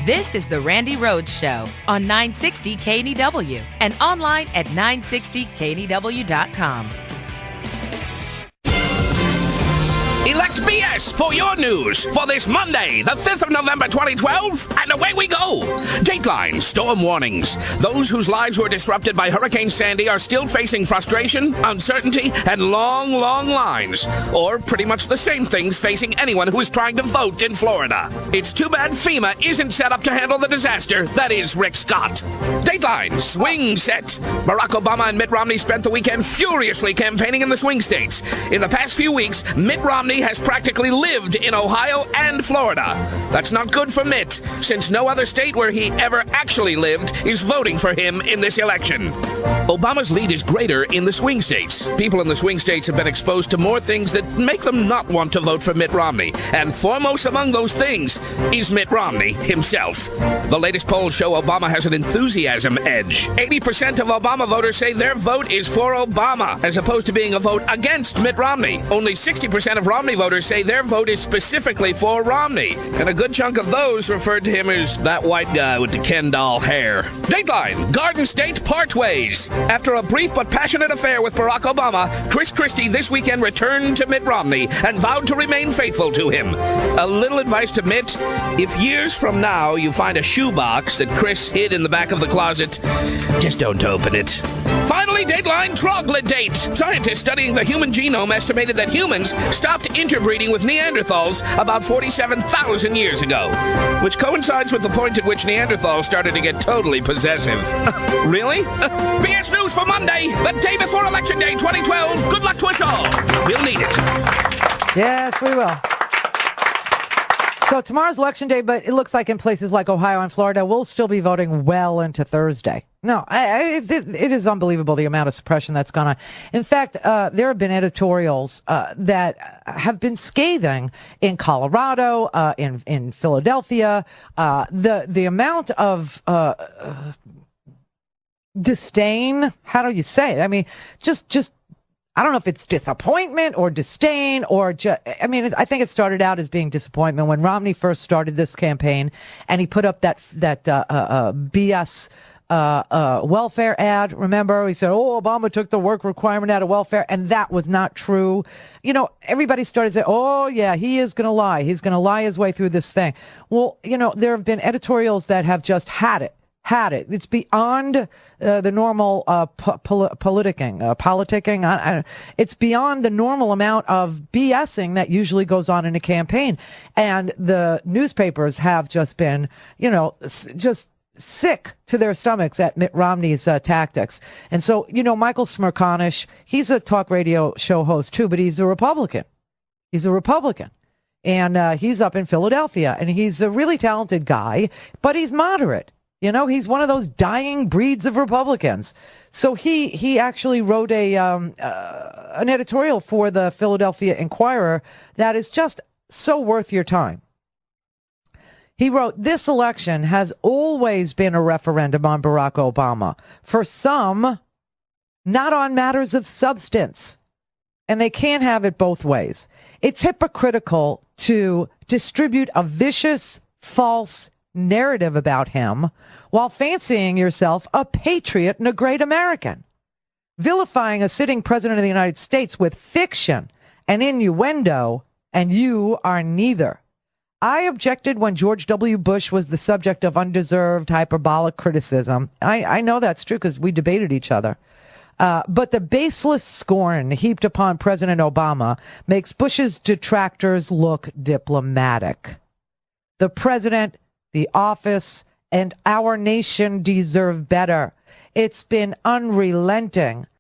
This is the Randi Rhodes Show on 960 KNEW and online at 960KNEW.com. Elect BS for your news for this Monday, the 5th of November 2012, and away we go. Dateline, storm warnings. Those whose lives were disrupted by Hurricane Sandy are still facing frustration, uncertainty, and long, long lines. Or pretty much the same things facing anyone who is trying to vote in Florida. It's too bad FEMA isn't set up to handle the disaster that is Rick Scott. Dateline, swing set. Barack Obama and Mitt Romney spent the weekend furiously campaigning in the swing states. In the past few weeks, Mitt Romney has practically lived in Ohio and Florida. That's not good for Mitt, since no other state where he ever actually lived is voting for him in this election. Obama's lead is greater in the swing states. People in the swing states have been exposed to more things that make them not want to vote for Mitt Romney, and foremost among those things is Mitt Romney himself. The latest polls show Obama has an enthusiasm edge. 80% of Obama voters say their vote is for Obama, as opposed to being a vote against Mitt Romney. Only 60% of Romney voters say their vote is specifically for Romney, and a good chunk of those referred to him as that white guy with the Ken doll hair. Dateline, Garden State part ways. After a brief but passionate affair with Barack Obama, Chris Christie this weekend returned to Mitt Romney and vowed to remain faithful to him. A little advice to Mitt: if years from now you find a shoebox that Chris hid in the back of the closet, just don't open it. Finally, Dateline troglodyte. Scientists studying the human genome estimated that humans stopped interbreeding with Neanderthals about 47,000 years ago, which coincides with the point at which Neanderthals started to get totally possessive. Really? BS News for Monday, the day before Election Day 2012. Good luck to us all. We'll need it. Yes, we will. So tomorrow's Election Day, but it looks like in places like Ohio and Florida, we'll still be voting well into Thursday. No, it is unbelievable the amount of suppression that's gone on. In fact, there have been editorials that have been scathing in Colorado, in Philadelphia. The amount of disdain, how do you say it? I mean, just I don't know if it's disappointment or disdain or I think it started out as being disappointment when Romney first started this campaign and he put up that BS welfare ad. Remember, he said, "Oh, Obama took the work requirement out of welfare," and that was not true. You know, everybody started saying, "Oh, yeah, he is going to lie. He's going to lie his way through this thing." Well, you know, there have been editorials that have just had it. It's beyond the normal politicking. It's beyond the normal amount of BSing that usually goes on in a campaign. And the newspapers have just been, just sick to their stomachs at Mitt Romney's tactics. And so, Michael Smerconish, he's a talk radio show host too, but he's a Republican. And he's up in Philadelphia, and he's a really talented guy, but he's moderate. He's one of those dying breeds of Republicans. So he actually wrote an editorial for the Philadelphia Inquirer that is just so worth your time. He wrote, "This election has always been a referendum on Barack Obama. For some, not on matters of substance. And they can't have it both ways. It's hypocritical to distribute a vicious, false narrative about him while fancying yourself a patriot and a great American. Vilifying a sitting president of the United States with fiction and innuendo, and you are neither. I objected when George W. Bush was the subject of undeserved hyperbolic criticism. I know that's true because we debated each other. But the baseless scorn heaped upon President Obama makes Bush's detractors look diplomatic. The president, the office, and our nation deserve better. It's been unrelenting